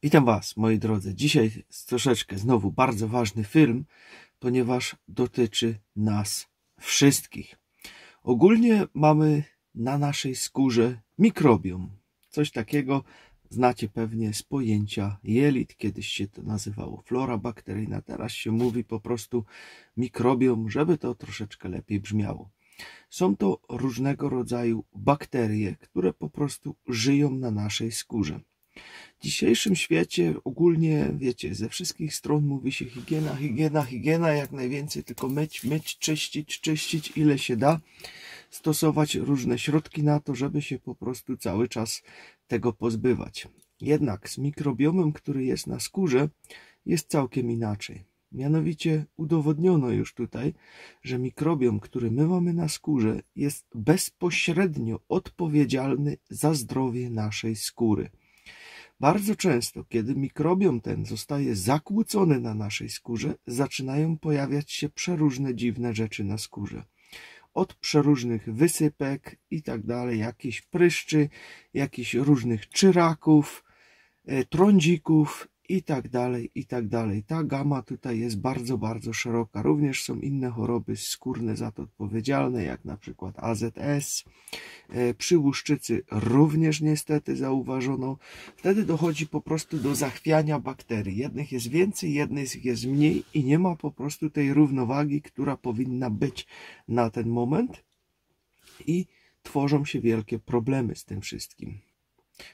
Witam Was, moi drodzy. Dzisiaj jest troszeczkę znowu bardzo ważny film, ponieważ dotyczy nas wszystkich. Ogólnie mamy na naszej skórze mikrobiom. Coś takiego znacie pewnie z pojęcia jelit. Kiedyś się to nazywało flora bakteryjna, teraz się mówi po prostu mikrobiom, żeby to troszeczkę lepiej brzmiało. Są to różnego rodzaju bakterie, które po prostu żyją na naszej skórze. W dzisiejszym świecie ogólnie, wiecie, ze wszystkich stron mówi się higiena, higiena, higiena, jak najwięcej tylko myć, myć, czyścić, ile się da. Stosować różne środki na to, żeby się po prostu cały czas tego pozbywać. Jednak z mikrobiomem, który jest na skórze, jest całkiem inaczej. Mianowicie udowodniono już tutaj, że mikrobiom, który my mamy na skórze, jest bezpośrednio odpowiedzialny za zdrowie naszej skóry. Bardzo często, kiedy mikrobiom ten zostaje zakłócony na naszej skórze, zaczynają pojawiać się przeróżne dziwne rzeczy na skórze. Od przeróżnych wysypek i tak dalej, jakieś pryszczy, jakichś różnych czyraków, trądzików i tak dalej, i tak dalej. Ta gama tutaj jest bardzo, bardzo szeroka. Również są inne choroby skórne za to odpowiedzialne, jak na przykład AZS. Przy łuszczycy również niestety zauważono. Wtedy dochodzi po prostu do zachwiania bakterii. Jednych jest więcej, jednych jest mniej i nie ma po prostu tej równowagi, która powinna być na ten moment i tworzą się wielkie problemy z tym wszystkim.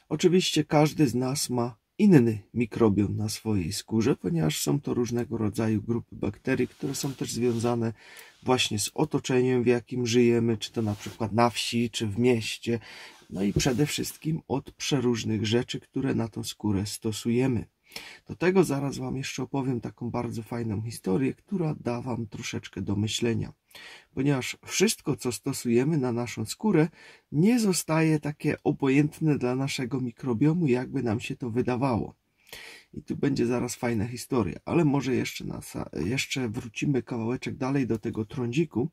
Oczywiście każdy z nas ma inny mikrobiom na swojej skórze, ponieważ są to różnego rodzaju grupy bakterii, które są też związane właśnie z otoczeniem, w jakim żyjemy, czy to na przykład na wsi, czy w mieście, no i przede wszystkim od przeróżnych rzeczy, które na tą skórę stosujemy. Do tego zaraz Wam jeszcze opowiem taką bardzo fajną historię, która da Wam troszeczkę do myślenia. Ponieważ wszystko, co stosujemy na naszą skórę, nie zostaje takie obojętne dla naszego mikrobiomu, jakby nam się to wydawało. I tu będzie zaraz fajna historia, ale może jeszcze wrócimy kawałeczek dalej do tego trądziku,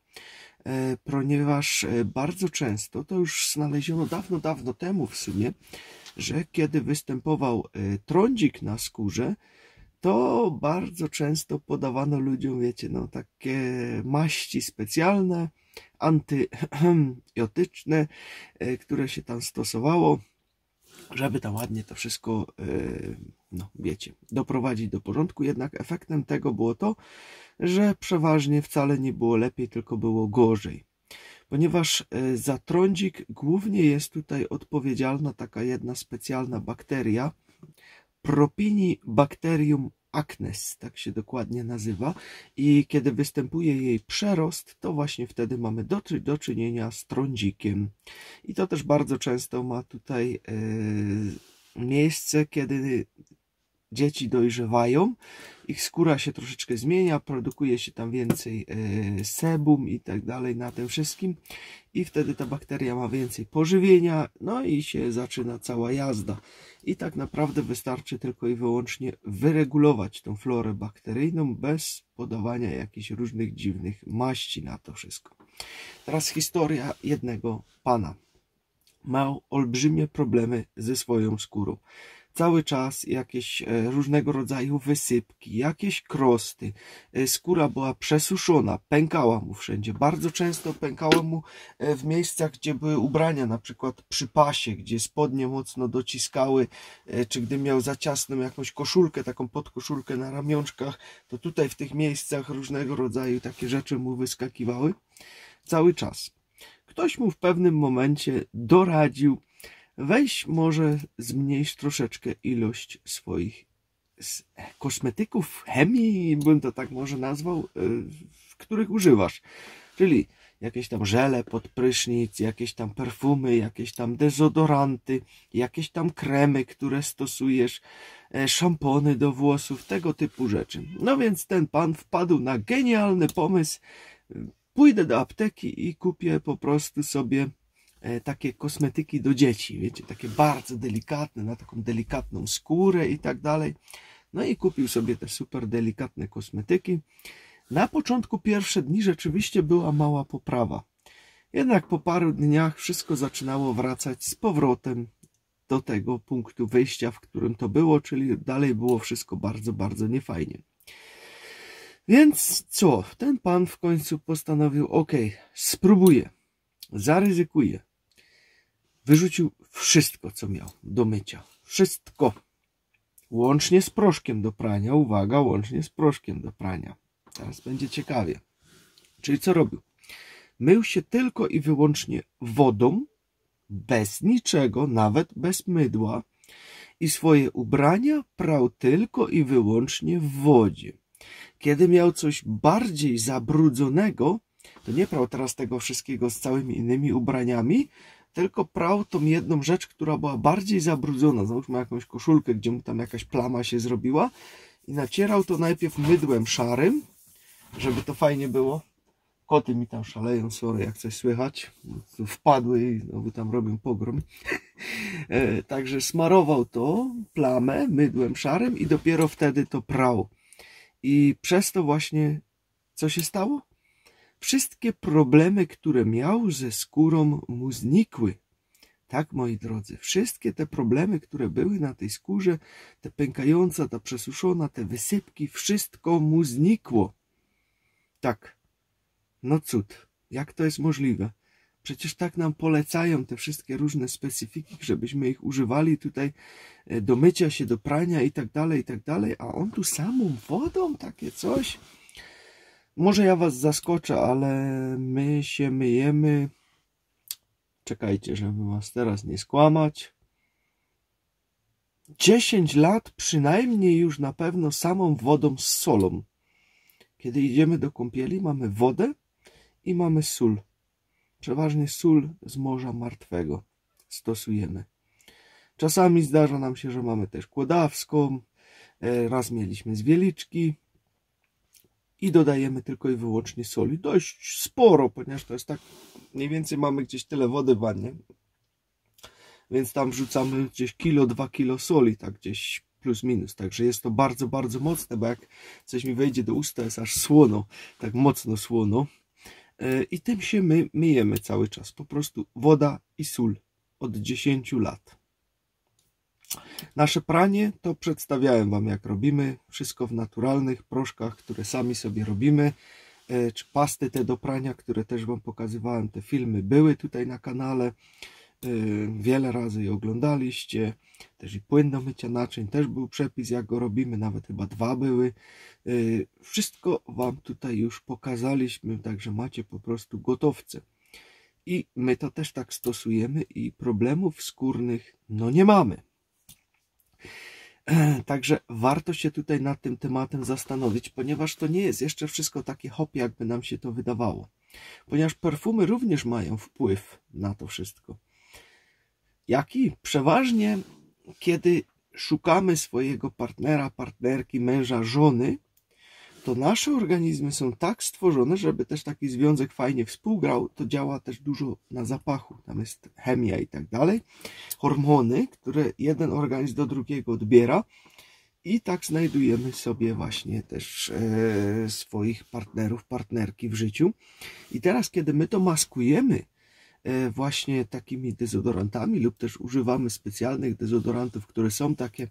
ponieważ bardzo często, to już znaleziono dawno temu w sumie, że kiedy występował trądzik na skórze, to bardzo często podawano ludziom, wiecie, no takie maści specjalne, antybiotyczne, które się tam stosowało, żeby tam ładnie to wszystko, no wiecie, doprowadzić do porządku. Jednak efektem tego było to, że przeważnie wcale nie było lepiej, tylko było gorzej. Ponieważ za trądzik głównie jest tutaj odpowiedzialna taka jedna specjalna bakteria, Propionibacterium acnes, tak się dokładnie nazywa, i kiedy występuje jej przerost, to właśnie wtedy mamy do czynienia z trądzikiem. I to też bardzo często ma tutaj miejsce, kiedy dzieci dojrzewają, ich skóra się troszeczkę zmienia, produkuje się tam więcej sebum i tak dalej na tym wszystkim i wtedy ta bakteria ma więcej pożywienia, no i się zaczyna cała jazda. I tak naprawdę wystarczy tylko i wyłącznie wyregulować tą florę bakteryjną bez podawania jakichś różnych dziwnych maści na to wszystko. Teraz historia jednego pana. Miał olbrzymie problemy ze swoją skórą. Cały czas jakieś różnego rodzaju wysypki, jakieś krosty. Skóra była przesuszona, pękała mu wszędzie. Bardzo często pękała mu w miejscach, gdzie były ubrania, na przykład przy pasie, gdzie spodnie mocno dociskały, czy gdy miał za ciasną jakąś koszulkę, taką podkoszulkę na ramionczkach, to tutaj w tych miejscach różnego rodzaju takie rzeczy mu wyskakiwały. Cały czas. Ktoś mu w pewnym momencie doradził: weź może zmniejsz troszeczkę ilość swoich kosmetyków, chemii, bym to tak może nazwał, których używasz. Czyli jakieś tam żele pod prysznic, jakieś tam perfumy, jakieś tam dezodoranty, jakieś tam kremy, które stosujesz, szampony do włosów, tego typu rzeczy. No więc ten pan wpadł na genialny pomysł: pójdę do apteki i kupię po prostu sobie takie kosmetyki do dzieci, wiecie, takie bardzo delikatne, na taką delikatną skórę i tak dalej. No i kupił sobie te super delikatne kosmetyki. Na początku pierwsze dni rzeczywiście była mała poprawa. Jednak po paru dniach wszystko zaczynało wracać z powrotem do tego punktu wyjścia, w którym to było, czyli dalej było wszystko bardzo, bardzo niefajnie. Więc co? Ten pan w końcu postanowił, ok, spróbuję, zaryzykuję. Wyrzucił wszystko, co miał do mycia. Wszystko. Łącznie z proszkiem do prania. Uwaga, łącznie z proszkiem do prania. Teraz będzie ciekawie. Czyli co robił? Mył się tylko i wyłącznie wodą, bez niczego, nawet bez mydła. I swoje ubrania prał tylko i wyłącznie w wodzie. Kiedy miał coś bardziej zabrudzonego, to nie prał teraz tego wszystkiego z całymi innymi ubraniami, tylko prał tą jedną rzecz, która była bardziej zabrudzona. Załóżmy jakąś koszulkę, gdzie mu tam jakaś plama się zrobiła i nacierał to najpierw mydłem szarym, żeby to fajnie było. Koty mi tam szaleją, sorry, jak coś słychać. Tu wpadły i znowu tam robią pogrom. Także smarował to plamę mydłem szarym i dopiero wtedy to prał. I przez to właśnie co się stało? Wszystkie problemy, które miał ze skórą, mu znikły. Tak, moi drodzy, wszystkie te problemy, które były na tej skórze, te pękająca, ta przesuszona, te wysypki, wszystko mu znikło. Tak, no cud, jak to jest możliwe? Przecież tak nam polecają te wszystkie różne specyfiki, żebyśmy ich używali tutaj do mycia się, do prania i tak dalej, a on tu samą wodą takie coś... Może ja was zaskoczę, ale my się myjemy. Czekajcie, żeby was teraz nie skłamać. 10 lat przynajmniej już na pewno samą wodą z solą. Kiedy idziemy do kąpieli, mamy wodę i mamy sól. Przeważnie sól z Morza Martwego stosujemy. Czasami zdarza nam się, że mamy też kłodawską. Raz mieliśmy z Wieliczki. I dodajemy tylko i wyłącznie soli. Dość sporo, ponieważ to jest tak, mniej więcej mamy gdzieś tyle wody w wannie. Więc tam wrzucamy gdzieś kilo, 2 kilo soli, tak gdzieś plus minus. Także jest to bardzo, bardzo mocne, bo jak coś mi wejdzie do usta, jest aż słono, tak mocno słono. I tym się my myjemy cały czas. Po prostu woda i sól od 10 lat. Nasze pranie to przedstawiałem wam, jak robimy. Wszystko w naturalnych proszkach, które sami sobie robimy. Czy pasty te do prania, które też wam pokazywałem. Te filmy były tutaj na kanale. Wiele razy je oglądaliście. Też i płyn do mycia naczyń. Też był przepis, jak go robimy. Nawet chyba 2 były. Wszystko wam tutaj już pokazaliśmy. Także macie po prostu gotowce. I my to też tak stosujemy. I problemów skórnych no nie mamy. Także warto się tutaj nad tym tematem zastanowić, ponieważ to nie jest jeszcze wszystko takie hop, jakby nam się to wydawało. Ponieważ perfumy również mają wpływ na to wszystko. Jaki? Przeważnie, kiedy szukamy swojego partnera, partnerki, męża, żony, to nasze organizmy są tak stworzone, żeby też taki związek fajnie współgrał. To działa też dużo na zapachu. Tam jest chemia i tak dalej. Hormony, które jeden organizm do drugiego odbiera. I tak znajdujemy sobie właśnie też swoich partnerów, partnerki w życiu. I teraz, kiedy my to maskujemy właśnie takimi dezodorantami lub też używamy specjalnych dezodorantów, które są takie,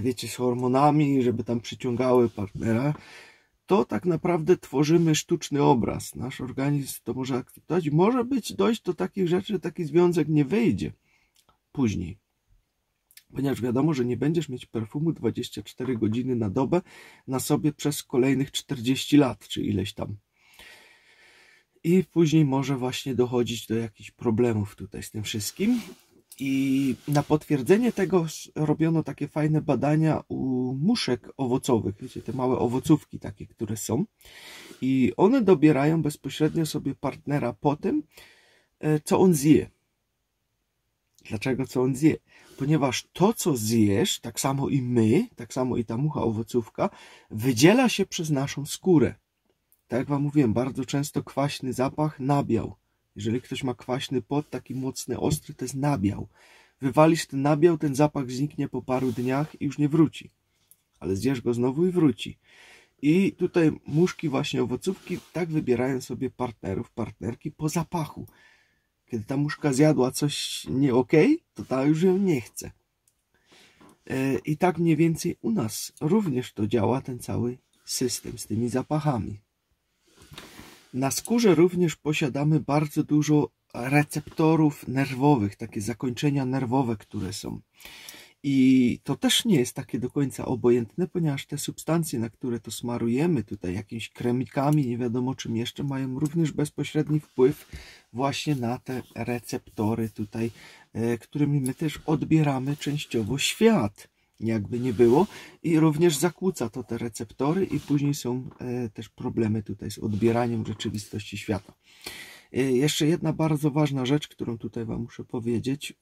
wiecie, z hormonami, żeby tam przyciągały partnera, to tak naprawdę tworzymy sztuczny obraz. Nasz organizm to może akceptować. Może dojść do takich rzeczy, że taki związek nie wyjdzie później. Ponieważ wiadomo, że nie będziesz mieć perfumu 24 godziny na dobę na sobie przez kolejnych 40 lat, czy ileś tam. I później może właśnie dochodzić do jakichś problemów tutaj z tym wszystkim. I na potwierdzenie tego robiono takie fajne badania u muszek owocowych. Wiecie, te małe owocówki takie, które są. I one dobierają bezpośrednio sobie partnera po tym, co on zje. Dlaczego co on zje? Ponieważ to, co zjesz, tak samo i my, tak samo i ta mucha owocówka, wydziela się przez naszą skórę. Tak jak wam mówiłem, bardzo często kwaśny zapach, nabiał. Jeżeli ktoś ma kwaśny pot, taki mocny, ostry, to jest nabiał. Wywalisz ten nabiał, ten zapach zniknie po paru dniach i już nie wróci. Ale zjesz go znowu i wróci. I tutaj muszki właśnie owocówki tak wybierają sobie partnerów, partnerki po zapachu. Kiedy ta muszka zjadła coś nie okej, to ta już ją nie chce. I tak mniej więcej u nas również to działa, ten cały system z tymi zapachami. Na skórze również posiadamy bardzo dużo receptorów nerwowych, takie zakończenia nerwowe, które są. I to też nie jest takie do końca obojętne, ponieważ te substancje, na które to smarujemy tutaj jakimiś kremikami, nie wiadomo czym jeszcze, mają również bezpośredni wpływ właśnie na te receptory tutaj, którymi my też odbieramy częściowo świat, jakby nie było, i również zakłóca to te receptory i później są też problemy tutaj z odbieraniem rzeczywistości świata. Jeszcze jedna bardzo ważna rzecz, którą tutaj Wam muszę powiedzieć.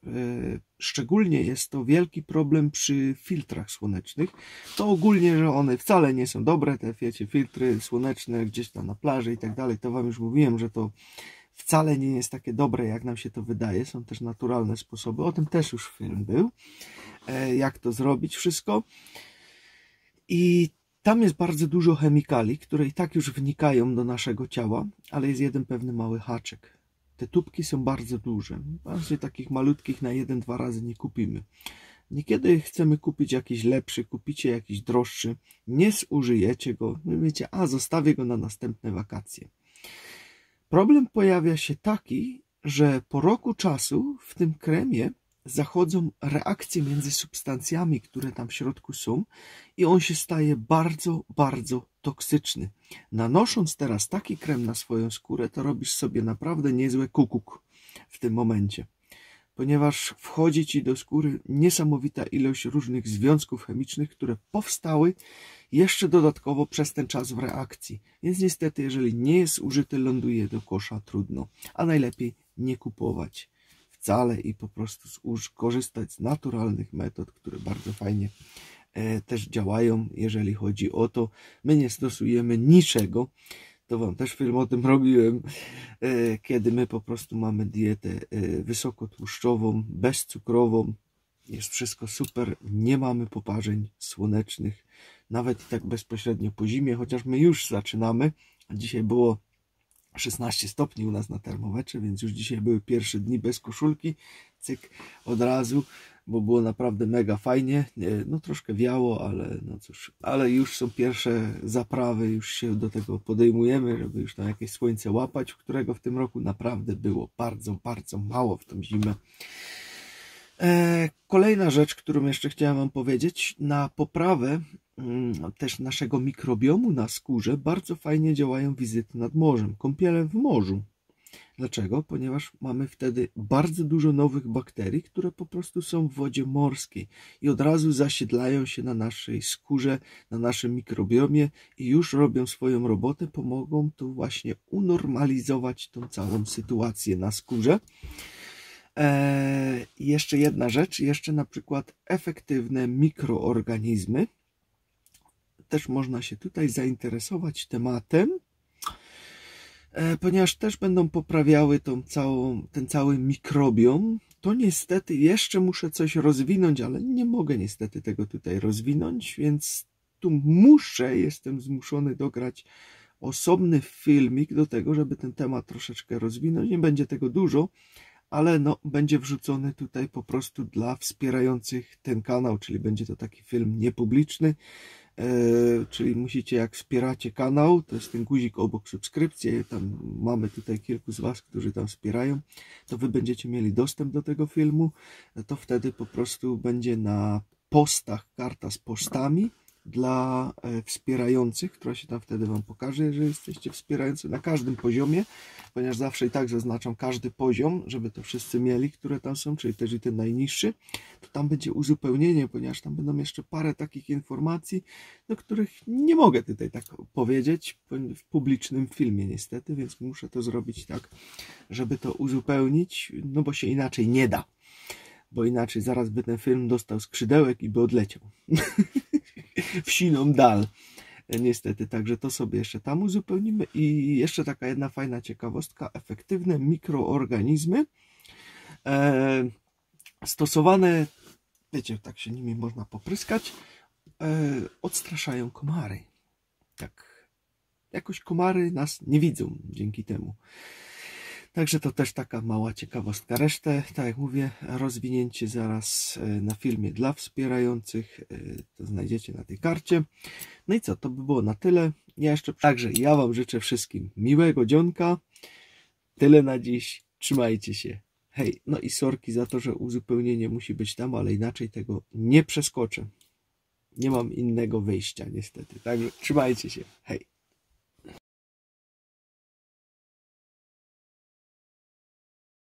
Szczególnie jest to wielki problem przy filtrach słonecznych. To ogólnie, że one wcale nie są dobre, te wiecie, filtry słoneczne gdzieś tam na plaży i tak dalej. To Wam już mówiłem, że to wcale nie jest takie dobre, jak nam się to wydaje. Są też naturalne sposoby. O tym też już film był. Jak to zrobić wszystko. I tam jest bardzo dużo chemikali, które i tak już wnikają do naszego ciała, ale jest jeden pewny mały haczyk. Te tubki są bardzo duże. Właśnie takich malutkich na 1-2 razy nie kupimy. Niekiedy chcemy kupić jakiś lepszy, kupicie jakiś droższy, nie zużyjecie go, wiecie, a zostawię go na następne wakacje. Problem pojawia się taki, że po roku czasu w tym kremie zachodzą reakcje między substancjami, które tam w środku są i on się staje bardzo, bardzo toksyczny. Nanosząc teraz taki krem na swoją skórę, to robisz sobie naprawdę niezłe kukuk w tym momencie, ponieważ wchodzi Ci do skóry niesamowita ilość różnych związków chemicznych, które powstały jeszcze dodatkowo przez ten czas w reakcji. Więc niestety, jeżeli nie jest użyty, ląduje do kosza, trudno, a najlepiej nie kupować wcale i po prostu korzystać z naturalnych metod, które bardzo fajnie też działają, jeżeli chodzi o to. My nie stosujemy niczego, to Wam też film o tym robiłem, kiedy my po prostu mamy dietę wysokotłuszczową, bezcukrową, jest wszystko super, nie mamy poparzeń słonecznych, nawet i tak bezpośrednio po zimie, chociaż my już zaczynamy. Dzisiaj było 16 stopni u nas na termometrze, więc już dzisiaj były pierwsze dni bez koszulki, cyk, od razu, bo było naprawdę mega fajnie, no troszkę wiało, ale no cóż, ale już są pierwsze zaprawy, już się do tego podejmujemy, żeby już tam jakieś słońce łapać, którego w tym roku naprawdę było bardzo, bardzo mało w tą zimę. Kolejna rzecz, którą jeszcze chciałem Wam powiedzieć, na poprawę też naszego mikrobiomu na skórze bardzo fajnie działają wizyty nad morzem, kąpiele w morzu. Dlaczego? Ponieważ mamy wtedy bardzo dużo nowych bakterii, które po prostu są w wodzie morskiej i od razu zasiedlają się na naszej skórze, na naszym mikrobiomie i już robią swoją robotę, pomogą tu właśnie unormalizować tą całą sytuację na skórze. Jeszcze jedna rzecz, jeszcze na przykład efektywne mikroorganizmy. Też można się tutaj zainteresować tematem, ponieważ też będą poprawiały ten cały mikrobiom. To niestety jeszcze muszę coś rozwinąć, ale nie mogę niestety tego tutaj rozwinąć, więc tu jestem zmuszony dograć osobny filmik do tego, żeby ten temat troszeczkę rozwinąć. Nie będzie tego dużo, ale no, będzie wrzucony tutaj po prostu dla wspierających ten kanał, czyli będzie to taki film niepubliczny, czyli musicie, jak wspieracie kanał, to jest ten guzik obok subskrypcji, tam mamy tutaj kilku z Was, którzy tam wspierają, to Wy będziecie mieli dostęp do tego filmu, to wtedy po prostu będzie na postach karta z postami dla wspierających, która się tam wtedy Wam pokaże, jeżeli jesteście wspierający na każdym poziomie, ponieważ zawsze i tak zaznaczam każdy poziom, żeby to wszyscy mieli, które tam są, czyli też i ten najniższy, to tam będzie uzupełnienie, ponieważ tam będą jeszcze parę takich informacji, do których nie mogę tutaj tak powiedzieć w publicznym filmie niestety, więc muszę to zrobić tak, żeby to uzupełnić, no bo się inaczej nie da, bo inaczej zaraz by ten film dostał skrzydełek i by odleciał w siną dal. Niestety, także to sobie jeszcze tam uzupełnimy. I jeszcze taka jedna fajna ciekawostka. Efektywne mikroorganizmy stosowane, wiecie, tak się nimi można popryskać, odstraszają komary. Tak, jakoś komary nas nie widzą dzięki temu. Także to też taka mała ciekawostka. Resztę, tak jak mówię, rozwinięcie zaraz na filmie dla wspierających, to znajdziecie na tej karcie. No i co, to by było na tyle. Także ja wam życzę wszystkim miłego dzionka. Tyle na dziś. Trzymajcie się. Hej, no i sorki za to, że uzupełnienie musi być tam, ale inaczej tego nie przeskoczę. Nie mam innego wyjścia niestety. Także trzymajcie się. Hej.